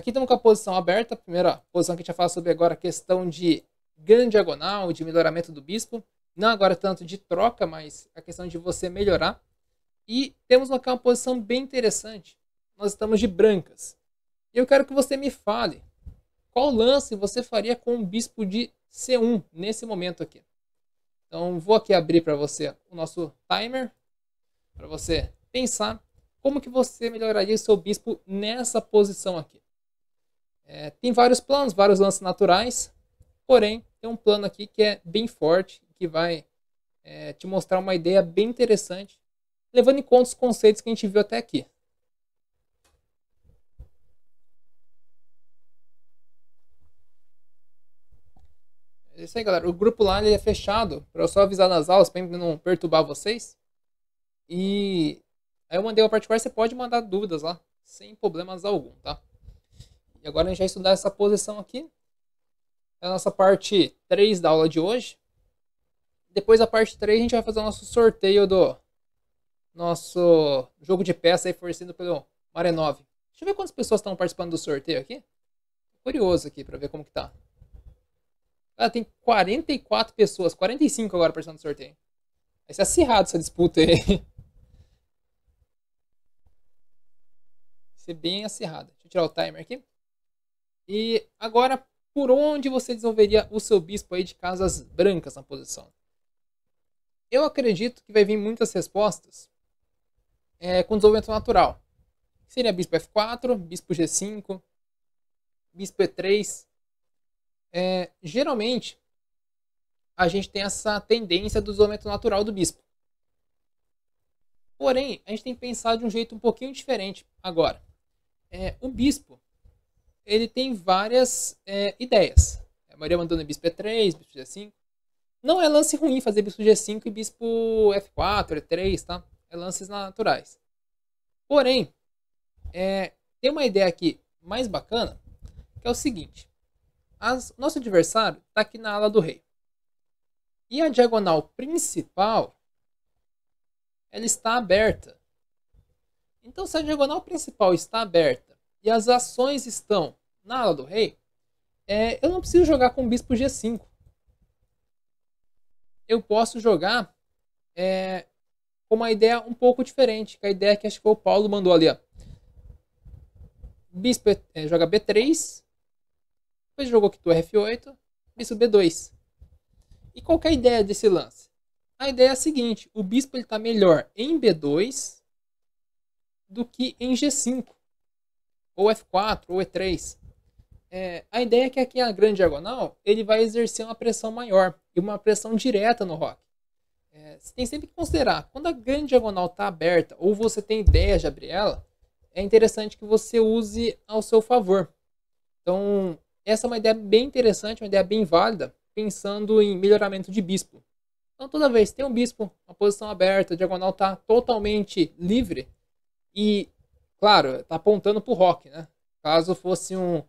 Aqui estamos com a posição aberta. A primeira posição que a gente vai falar sobre agora, a questão de grande diagonal, de melhoramento do bispo. Não agora tanto de troca, mas a questão de você melhorar. E temos aqui uma posição bem interessante. Nós estamos de brancas. E eu quero que você me fale qual lance você faria com o bispo de C1 nesse momento aqui. Então vou aqui abrir para você o nosso timer, para você pensar como que você melhoraria o seu bispo nessa posição aqui. Tem vários planos, vários lances naturais, porém tem um plano aqui que é bem forte, que vai te mostrar uma ideia bem interessante, levando em conta os conceitos que a gente viu até aqui. É isso aí, galera. O grupo lá ele é fechado, para eu só avisar nas aulas, para não perturbar vocês. E aí eu mandei o particular, você pode mandar dúvidas lá, sem problemas algum, tá? E agora a gente vai estudar essa posição aqui. É a nossa parte 3 da aula de hoje. Depois da parte 3 a gente vai fazer o nosso sorteio do nosso jogo de peça aí fornecido pelo Marenove. Deixa eu ver quantas pessoas estão participando do sorteio aqui. Curioso aqui para ver como que tá. Tem 44 pessoas, 45 agora participando do sorteio. Vai ser acirrado essa disputa aí. Vai ser bem acirrada. Deixa eu tirar o timer aqui. E agora, por onde você desenvolveria o seu bispo aí de casas brancas na posição? Eu acredito que vai vir muitas respostas com desenvolvimento natural. Seria bispo F4, bispo G5, bispo E3. Geralmente, a gente tem essa tendência do desenvolvimento natural do bispo. Porém, a gente tem que pensar de um jeito um pouquinho diferente agora. O bispo, ele tem várias ideias. A Maria mandando bispo E3, bispo G5. Não é lance ruim fazer bispo G5 e bispo F4, E3, tá? É lances naturais. Porém, tem uma ideia aqui mais bacana, que é o seguinte. Nosso adversário está aqui na ala do rei. E a diagonal principal, ela está aberta. Então, se a diagonal principal está aberta e as ações estão na ala do rei, eu não preciso jogar com o bispo G5. Eu posso jogar com uma ideia um pouco diferente, que a ideia que acho que o Paulo mandou ali. Ó. Bispo joga B3, depois jogou aqui torre F8, bispo B2. E qual que é a ideia desse lance? A ideia é a seguinte, o bispo está melhor em B2 do que em G5, ou F4, ou E3. A ideia é que aqui na grande diagonal, ele vai exercer uma pressão maior, e uma pressão direta no roque. Você tem sempre que considerar, quando a grande diagonal está aberta, ou você tem ideia de abrir ela, é interessante que você use ao seu favor. Então, essa é uma ideia bem interessante, uma ideia bem válida, pensando em melhoramento de bispo. Então, toda vez que tem um bispo, uma posição aberta, a diagonal está totalmente livre, e, claro, está apontando para o roque, né? Caso fosse um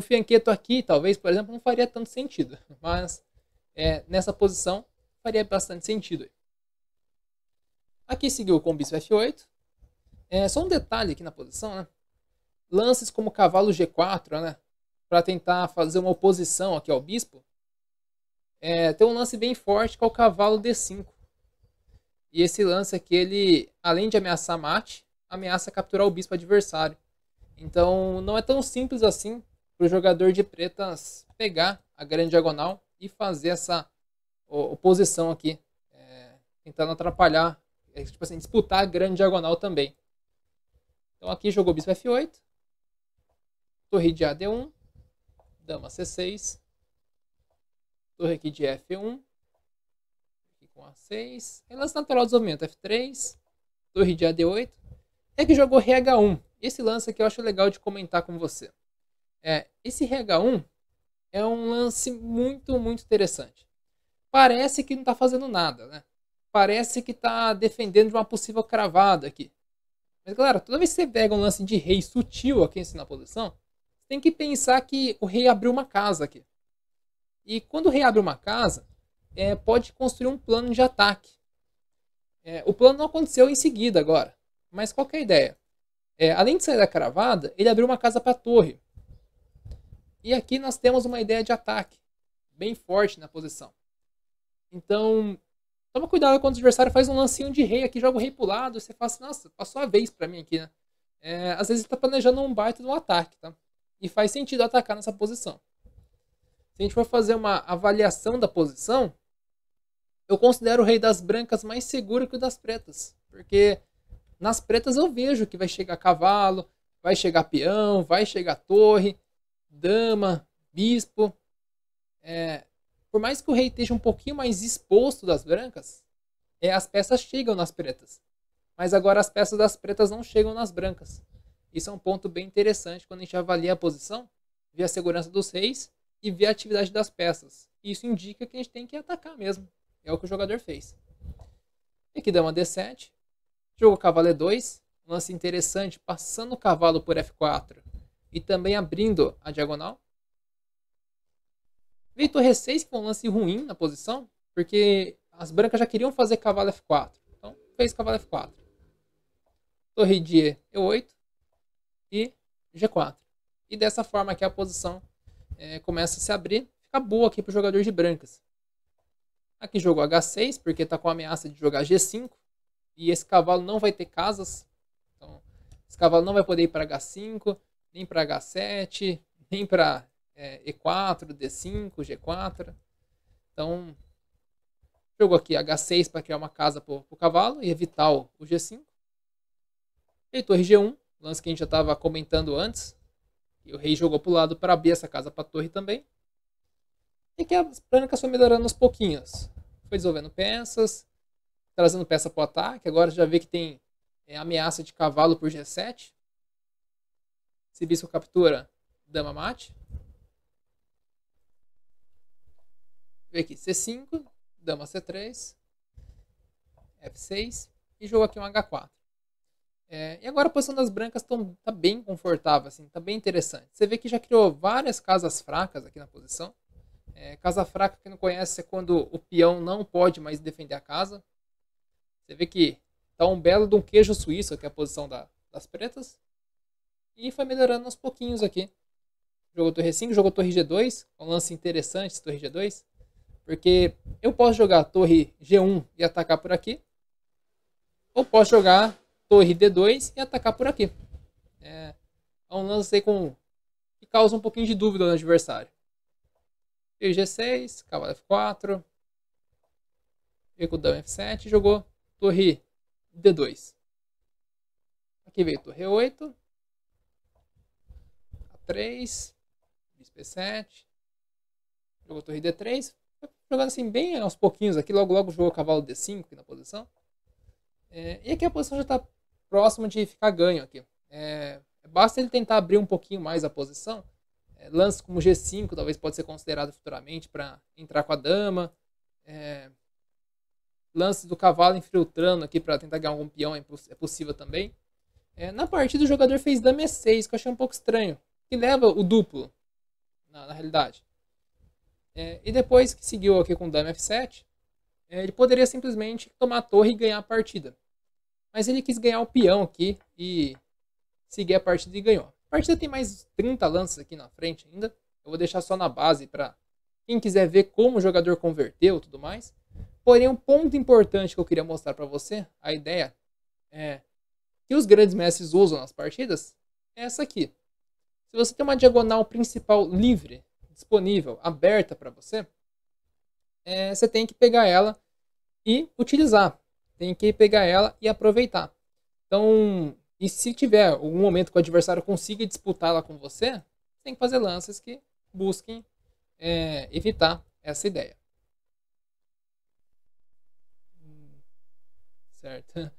fianqueto aqui, talvez, por exemplo, não faria tanto sentido. Mas nessa posição faria bastante sentido. Aqui seguiu com o bispo F8. Só um detalhe aqui na posição, né? Lances como cavalo G4, né? Para tentar fazer uma oposição aqui ao bispo. Tem um lance bem forte que é o cavalo D5. E esse lance aqui, ele, além de ameaçar mate, ameaça capturar o bispo adversário. Então não é tão simples assim para o jogador de pretas pegar a grande diagonal e fazer essa oposição aqui, tentando atrapalhar, tipo assim, disputar a grande diagonal também. Então aqui jogou bispo F8, torre de AD1, dama C6, torre aqui de F1, aqui com A6, lance natural de desenvolvimento F3, torre de AD8, e aqui jogou rei H1. Esse lance aqui eu acho legal de comentar com você. Esse rei H1 é um lance muito, muito interessante. Parece que não está fazendo nada, né? Parece que está defendendo de uma possível cravada aqui. Mas, galera, toda vez que você pega um lance de rei sutil aqui na posição, você tem que pensar que o rei abriu uma casa aqui. E quando o rei abre uma casa, pode construir um plano de ataque. O plano não aconteceu em seguida agora. Mas qual que é a ideia? Além de sair da cravada, ele abriu uma casa para a torre. E aqui nós temos uma ideia de ataque bem forte na posição. Então, toma cuidado quando o adversário faz um lancinho de rei aqui, joga o rei pro lado, você fala assim, nossa, passou a vez pra mim aqui, né? Às vezes ele tá planejando um baita de um ataque, tá? E faz sentido atacar nessa posição. Se a gente for fazer uma avaliação da posição, eu considero o rei das brancas mais seguro que o das pretas. Porque nas pretas eu vejo que vai chegar cavalo, vai chegar peão, vai chegar torre, dama, bispo. Por mais que o rei esteja um pouquinho mais exposto das brancas, as peças chegam nas pretas. Mas agora as peças das pretas não chegam nas brancas. Isso é um ponto bem interessante quando a gente avalia a posição, vê a segurança dos reis e vê a atividade das peças. Isso indica que a gente tem que atacar mesmo. É o que o jogador fez. E aqui dama D7. Jogo cavalo E2. Lance interessante, passando o cavalo por F4 e também abrindo a diagonal. Veio torre E6, que foi um lance ruim na posição, porque as brancas já queriam fazer cavalo F4. Então fez cavalo F4. Torre de E8 e G4. E dessa forma aqui a posição começa a se abrir. Fica boa aqui para o jogador de brancas. Aqui jogou H6, porque está com a ameaça de jogar G5. E esse cavalo não vai ter casas. Então, esse cavalo não vai poder ir para H5, nem para H7, nem para E4, D5, G4. Então, jogou aqui H6 para criar uma casa para o cavalo e evitar o G5. E torre G1, lance que a gente já estava comentando antes. E o rei jogou para o lado para abrir essa casa para a torre também. E que as brancas foi melhorando aos pouquinhos. Foi desenvolvendo peças, trazendo peça para o ataque. Agora já vê que tem ameaça de cavalo por G7. Se bispo captura, dama mate. Vê aqui C5, dama C3, F6 e jogou aqui um H4. E agora a posição das brancas tá bem confortável, assim, tá bem interessante. Você vê que já criou várias casas fracas aqui na posição. Casa fraca, quem não conhece, é quando o peão não pode mais defender a casa. Você vê que tá um belo de um queijo suíço aqui a posição das pretas. E foi melhorando aos pouquinhos aqui. Jogou torre 5, jogou torre G2. Um lance interessante esse torre G2. Porque eu posso jogar torre G1 e atacar por aqui. Ou posso jogar torre D2 e atacar por aqui. É um lance aí que causa um pouquinho de dúvida no adversário. Torre G6, cavalo F4. Veio com o dama F7 e jogou torre D2. Aqui veio torre E8. A3. Bispo E7. Jogou torre D3. Jogando assim bem aos pouquinhos aqui. Logo jogou cavalo D5 aqui na posição. E aqui a posição já está próxima de ficar ganho aqui. Basta ele tentar abrir um pouquinho mais a posição. Lances como G5 talvez pode ser considerado futuramente para entrar com a dama. Lances do cavalo infiltrando aqui para tentar ganhar algum peão é possível também. Na partida o jogador fez dama E6, que eu achei um pouco estranho. Que leva o duplo, na realidade. E depois que seguiu aqui com dama F7, ele poderia simplesmente tomar a torre e ganhar a partida. Mas ele quis ganhar o peão aqui e seguir a partida e ganhou. A partida tem mais 30 lances aqui na frente ainda. Eu vou deixar só na base para quem quiser ver como o jogador converteu e tudo mais. Porém, um ponto importante que eu queria mostrar para você, a ideia que os grandes mestres usam nas partidas é essa aqui. Se você tem uma diagonal principal livre, disponível, aberta para você, você tem que pegar ela e utilizar. Tem que pegar ela e aproveitar. Então, e se tiver algum momento que o adversário consiga disputar ela com você, você tem que fazer lances que busquem evitar essa ideia. Certo.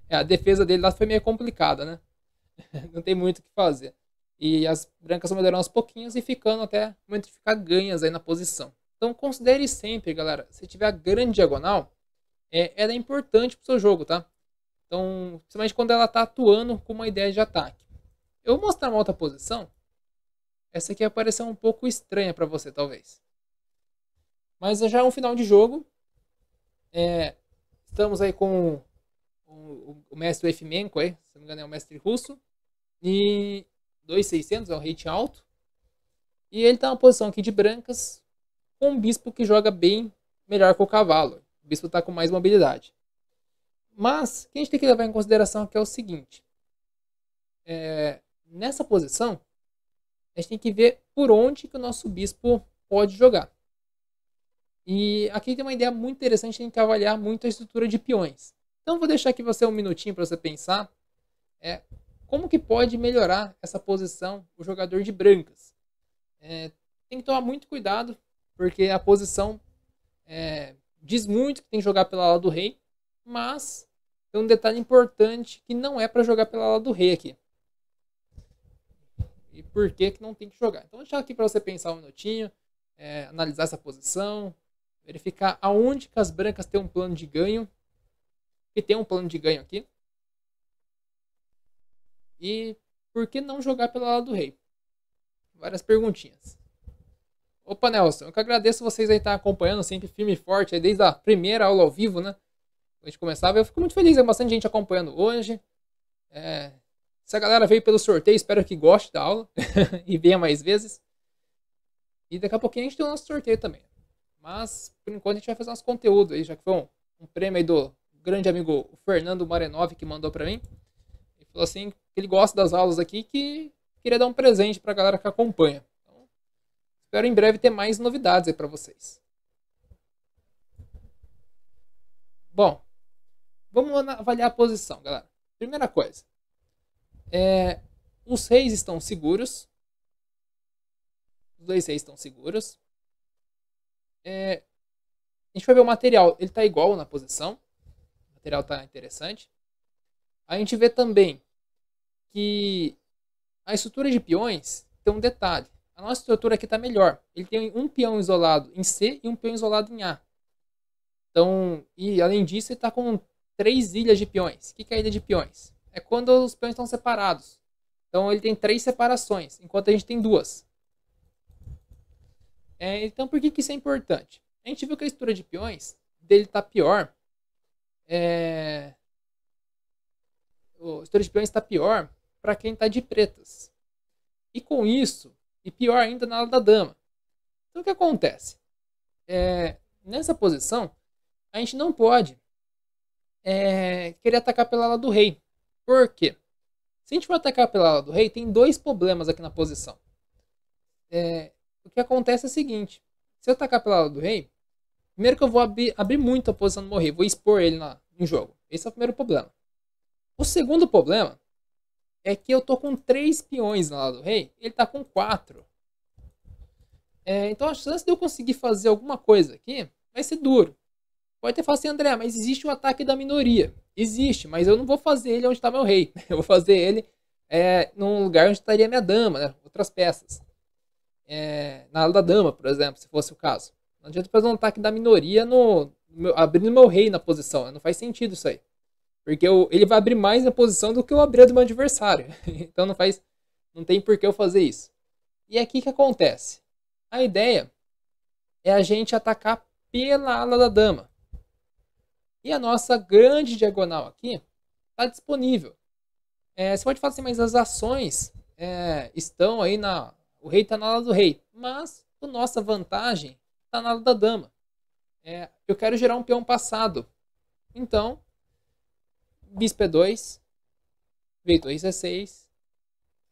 A defesa dele lá foi meio complicada, né? Não tem muito o que fazer. E as brancas vão melhorando aos pouquinhos e ficando até o momento de ficar ganhas aí na posição. Então considere sempre, galera, se tiver a grande diagonal, ela é importante pro seu jogo, tá? Então, principalmente quando ela tá atuando com uma ideia de ataque. Eu vou mostrar uma outra posição. Essa aqui vai parecer um pouco estranha para você, talvez. Mas já é um final de jogo. Estamos aí com o mestre Efmenko, aí, se não me engano é o mestre russo. E 2.600 é um rating alto. E ele tá numa posição aqui de brancas, com um bispo que joga bem melhor que o cavalo. O bispo tá com mais mobilidade. Mas, o que a gente tem que levar em consideração aqui é o seguinte. Nessa posição, a gente tem que ver por onde que o nosso bispo pode jogar. E aqui tem uma ideia muito interessante, a gente tem que avaliar muito a estrutura de peões. Então, vou deixar aqui você um minutinho para você pensar como que pode melhorar essa posição o jogador de brancas. Tem que tomar muito cuidado, porque a posição diz muito que tem que jogar pela ala do rei, mas tem um detalhe importante que não é para jogar pela ala do rei aqui. E por que não tem que jogar? Então, vou deixar aqui para você pensar um minutinho, analisar essa posição, verificar aonde que as brancas têm um plano de ganho, que tem um plano de ganho aqui, e por que não jogar pela ala do rei? Várias perguntinhas. Opa, Nelson, eu que agradeço vocês aí estar acompanhando sempre firme e forte, aí desde a primeira aula ao vivo, né? A gente começava, eu fico muito feliz, tem bastante gente acompanhando hoje. Se a galera veio pelo sorteio, espero que goste da aula e venha mais vezes. E daqui a pouquinho a gente tem o nosso sorteio também. Mas, por enquanto, a gente vai fazer nosso conteúdo aí, já que foi um prêmio aí do grande amigo Fernando Marenov que mandou pra mim. Ele falou assim que ele gosta das aulas aqui, que queria dar um presente pra galera que acompanha. Então, espero em breve ter mais novidades aí pra vocês. Bom, vamos avaliar a posição, galera. Primeira coisa. Os reis estão seguros. Os dois reis estão seguros. A gente vai ver o material. Ele está igual na posição. O material está interessante. A gente vê também que a estrutura de peões tem um detalhe. A nossa estrutura aqui está melhor. Ele tem um peão isolado em C e um peão isolado em A. Então, e além disso, ele está com 3 ilhas de peões. O que é a ilha de peões? É quando os peões estão separados. Então ele tem 3 separações, enquanto a gente tem 2. Então por que isso é importante? A gente viu que a estrutura de peões dele está pior. A estrutura de peões está pior para quem está de pretas. E com isso, e pior ainda na ala da dama. Então o que acontece? Nessa posição, a gente não pode querer atacar pela ala do rei. Por quê? Se a gente for atacar pela ala do rei, tem 2 problemas aqui na posição. O que acontece é o seguinte. Se eu atacar pela ala do rei, primeiro que eu vou abrir muito a posição do meu rei. Vou expor ele em jogo. Esse é o primeiro problema. O segundo problema é que eu tô com 3 peões na ala do rei. Ele tá com 4. Então a chance de eu conseguir fazer alguma coisa aqui vai ser duro. Pode ter falado assim, André, mas existe o ataque da minoria. Existe, mas eu não vou fazer ele onde está meu rei. Eu vou fazer ele num lugar onde estaria minha dama, né? Outras peças. Na ala da dama, por exemplo, se fosse o caso. Não adianta fazer um ataque da minoria abrindo meu rei na posição. Não faz sentido isso aí. Porque ele vai abrir mais na posição do que eu abrir do meu adversário. Então não tem por que eu fazer isso. E aqui que acontece? A ideia é a gente atacar pela ala da dama. E a nossa grande diagonal aqui está disponível. Você pode falar assim, mas as ações estão aí o rei está na ala do rei. Mas a nossa vantagem está na ala da dama. Eu quero gerar um peão passado. Então, bispo E2, veio rei C6.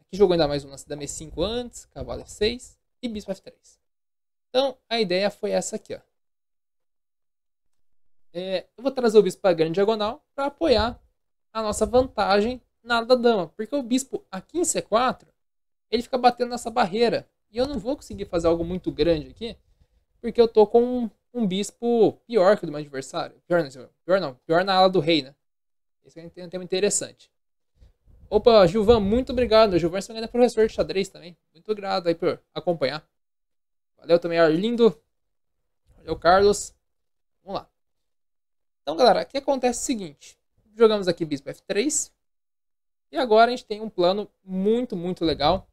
Aqui jogou ainda mais um lance da M5 antes, cavalo F6 e bispo F3. Então, a ideia foi essa aqui, ó. Eu vou trazer o bispo para a grande diagonal para apoiar a nossa vantagem na ala da dama. Porque o bispo aqui em C4, ele fica batendo nessa barreira. E eu não vou conseguir fazer algo muito grande aqui, porque eu tô com um bispo pior que o do meu adversário. Pior na ala do rei, né? Esse é um tema interessante. Opa, Gilvan, muito obrigado. Gilvan é professor de xadrez também. Muito obrigado aí por acompanhar. Valeu também, Arlindo. Valeu, Carlos. Vamos lá. Então, galera, o que acontece é o seguinte. Jogamos aqui bispo F3. E agora a gente tem um plano muito, muito legal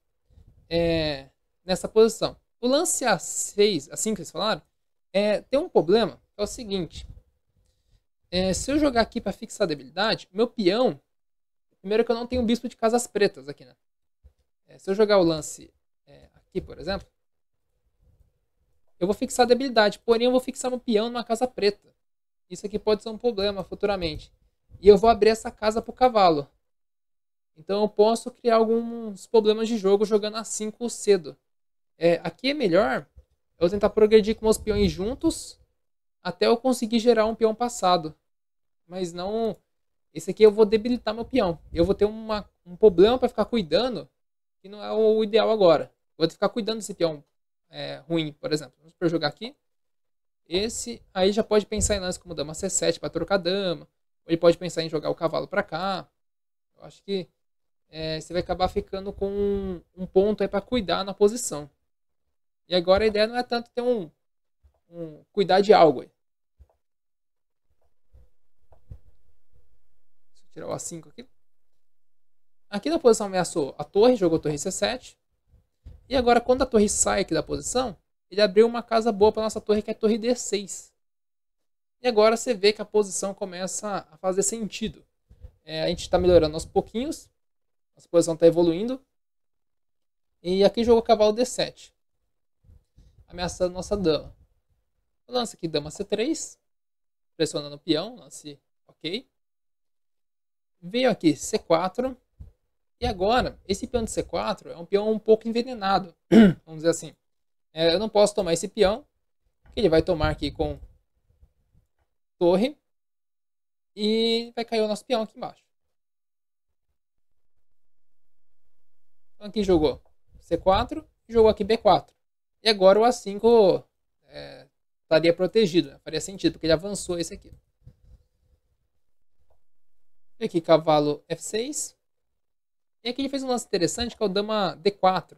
nessa posição. O lance A6, assim que vocês falaram, tem um problema, que é o seguinte. Se eu jogar aqui para fixar a debilidade, meu peão... Primeiro que eu não tenho bispo de casas pretas aqui, né? Se eu jogar o lance aqui, por exemplo, eu vou fixar a debilidade, porém eu vou fixar meu peão numa casa preta. Isso aqui pode ser um problema futuramente. E eu vou abrir essa casa para o cavalo. Então eu posso criar alguns problemas de jogo jogando a 5 cedo. Aqui é melhor eu tentar progredir com meus peões juntos até eu conseguir gerar um peão passado. Mas não... Esse aqui eu vou debilitar meu peão. Eu vou ter um problema para ficar cuidando, que não é o ideal agora. Eu vou ter que ficar cuidando desse peão ruim, por exemplo. Vamos para jogar aqui. Esse aí já pode pensar em lance como dama C7 para trocar dama. Ou ele pode pensar em jogar o cavalo para cá. Eu acho que você vai acabar ficando com um ponto aí para cuidar na posição. E agora a ideia não é tanto ter cuidar de algo aí. Deixa eu tirar o A5 aqui. Aqui na posição ameaçou a torre, jogou torre C7. E agora quando a torre sai aqui da posição, ele abriu uma casa boa para nossa torre, que é a torre D6. E agora você vê que a posição começa a fazer sentido. A gente está melhorando aos pouquinhos. Nossa posição está evoluindo. E aqui jogou cavalo D7. Ameaçando nossa dama. Lança aqui dama C3. Pressionando o peão. Lance ok. Veio aqui C4. E agora, esse peão de C4 é um peão um pouco envenenado. Vamos dizer assim. Eu não posso tomar esse peão. Que ele vai tomar aqui com torre. E vai cair o nosso peão aqui embaixo. Então aqui jogou C4 e jogou aqui B4. E agora o A5 estaria protegido, né? Faria sentido, porque ele avançou esse aqui. E aqui cavalo F6. E aqui ele fez um lance interessante, que é o dama D4.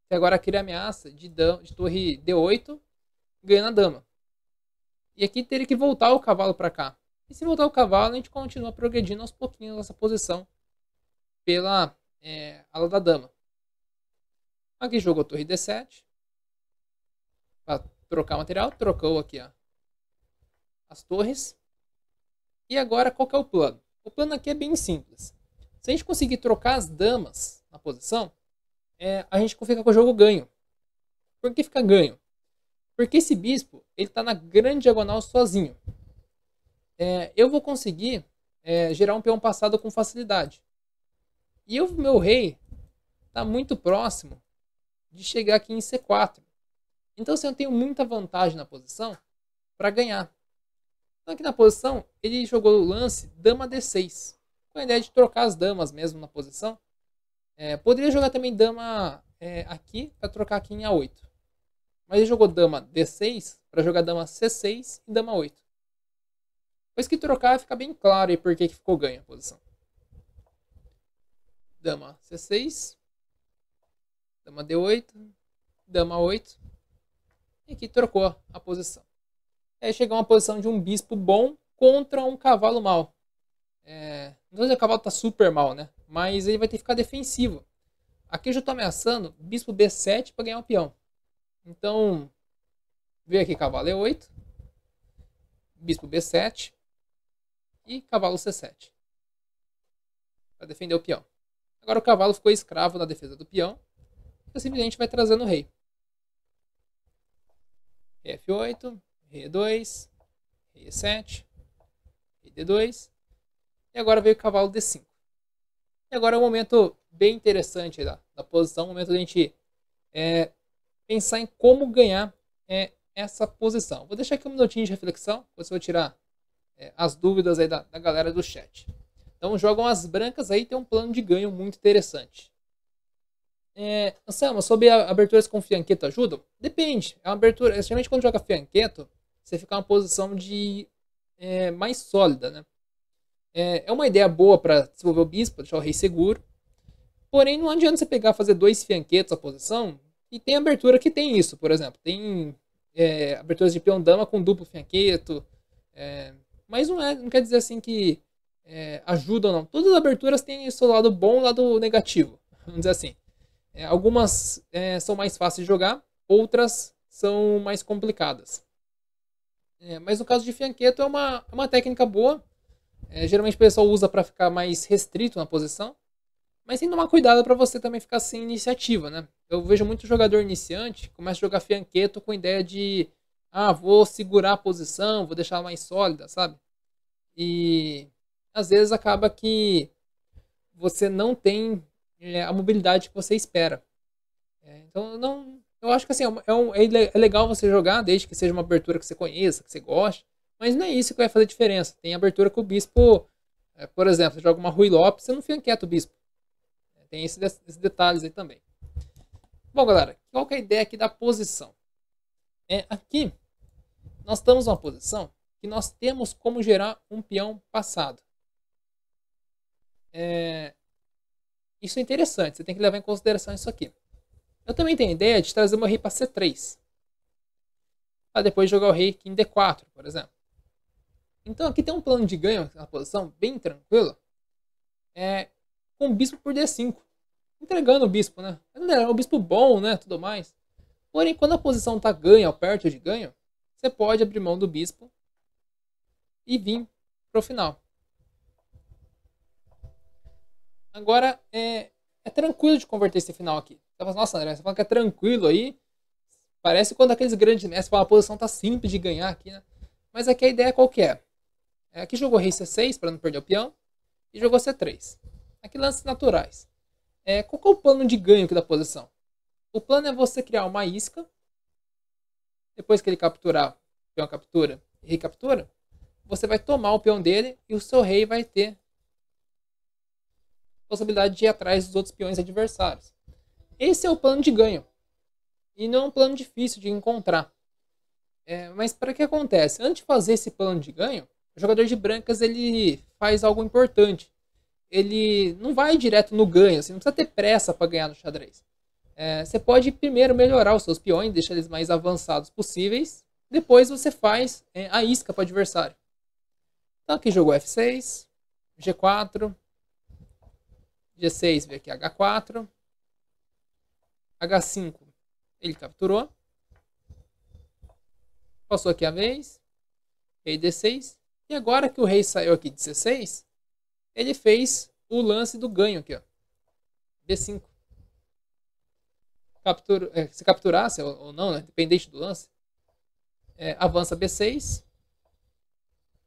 Que agora cria ameaça de torre D8, ganhando a dama. E aqui teria que voltar o cavalo para cá. E se voltar o cavalo, a gente continua progredindo aos pouquinhos nossa posição pela ala da dama. Aqui jogou torre D7. Para trocar material, trocou aqui as torres. E agora qual que é o plano? O plano aqui é bem simples. Se a gente conseguir trocar as damas na posição, a gente fica com o jogo ganho. Por que fica ganho? Porque esse bispo ele está na grande diagonal sozinho. Eu vou conseguir gerar um peão passado com facilidade. E o meu rei está muito próximo de chegar aqui em C4. Então assim, eu tenho muita vantagem na posição para ganhar. Então aqui na posição, ele jogou o lance dama D6. Com a ideia de trocar as damas mesmo na posição. Poderia jogar também dama aqui para trocar aqui em A8. Mas ele jogou dama D6 para jogar dama C6 e dama 8. Depois que trocar, fica bem claro aí por que ficou ganho a posição. Dama C6. Dama D8. Dama 8. E aqui trocou a posição. Aí chegou uma posição de um bispo bom contra um cavalo mau. Não sei se o cavalo está super mal, né? Mas ele vai ter que ficar defensivo. Aqui eu já estou ameaçando bispo B7 para ganhar um peão. Então, veio aqui cavalo E8. Bispo B7. E cavalo C7. Para defender o peão. Agora o cavalo ficou escravo na defesa do peão. E simplesmente vai trazendo o rei. F8, rei E2, rei E7, rei D2. E agora veio o cavalo D5. E agora é um momento bem interessante da posição. Um momento de a gente pensar em como ganhar essa posição. Vou deixar aqui um minutinho de reflexão. Depois eu vou tirar as dúvidas aí da galera do chat. Então jogam as brancas aí, tem um plano de ganho muito interessante. Anselmo, sobre aberturas com fianqueto ajudam? Depende. É uma abertura. Geralmente quando joga fianqueto, você fica em uma posição mais sólida, né? É uma ideia boa para desenvolver o bispo, deixar o rei seguro. Porém, não adianta você fazer 2 fianquetos a posição. E tem abertura que tem isso, por exemplo. Tem aberturas de peão-dama com duplo fianqueto. Mas não quer dizer assim que ajudam, não. Todas as aberturas têm seu lado bom e lado negativo. Vamos dizer assim. Algumas são mais fáceis de jogar, outras são mais complicadas. Mas no caso de fianqueto é uma técnica boa. Geralmente o pessoal usa para ficar mais restrito na posição. Mas tem que tomar cuidado para você também ficar sem iniciativa, né? Eu vejo muito jogador iniciante começa a jogar fianqueto com a ideia de vou segurar a posição, vou deixar ela mais sólida, sabe? E às vezes acaba que você não tem a mobilidade que você espera. Então não, eu acho que assim, é legal você jogar desde que seja uma abertura que você conheça, que você goste, mas não é isso que vai fazer diferença. Tem abertura que o bispo, por exemplo, você joga uma Rui Lopes, você não fica quieto o bispo. Tem esses detalhes aí também. Bom, galera, qual que é a ideia aqui da posição? Aqui, nós estamos numa posição que nós temos como gerar um peão passado. Isso é interessante, você tem que levar em consideração isso aqui. Eu também tenho a ideia de trazer o meu rei para C3. Para depois jogar o rei aqui em D4, por exemplo. Então aqui tem um plano de ganho na posição bem tranquilo. Com o bispo por D5. Entregando o bispo, né? É um bispo bom, né? Tudo mais. Porém, quando a posição está ganha ou perto de ganho, você pode abrir mão do bispo e vir para o final. Agora, é tranquilo de converter esse final aqui. Você fala, nossa, André, você fala que é tranquilo aí. Parece quando aqueles grandes mestres falam, a posição tá simples de ganhar aqui, né? Mas aqui a ideia qual que é? Aqui jogou rei C6 para não perder o peão. E jogou C3. Aqui lances naturais. Qual que é o plano de ganho aqui da posição? O plano é você criar uma isca. Depois que ele capturar, o peão captura e rei captura, você vai tomar o peão dele e o seu rei vai ter possibilidade de ir atrás dos outros peões adversários. Esse é o plano de ganho. E não é um plano difícil de encontrar. Mas para que acontece? Antes de fazer esse plano de ganho, o jogador de brancas ele faz algo importante. Ele não vai direto no ganho, você não precisa ter pressa para ganhar no xadrez. Você pode primeiro melhorar os seus peões, deixar eles mais avançados possíveis. Depois você faz a isca para o adversário. Então aqui jogou F6, G4, G6 veio aqui H4, H5 ele capturou, passou aqui a vez, rei D6, e agora que o rei saiu aqui de C6, ele fez o lance do ganho aqui, ó, B5. Se capturasse ou não, né, dependente do lance, avança B6,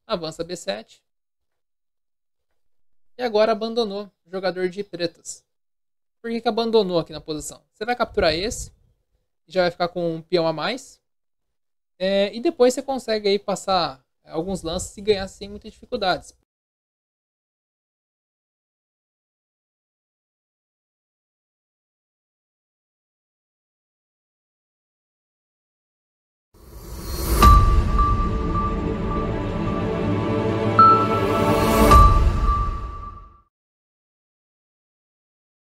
avança B7, e agora abandonou o jogador de pretas. Por que abandonou aqui na posição? Você vai capturar esse, já vai ficar com um peão a mais, e depois você consegue aí passar alguns lances e ganhar sem muitas dificuldades.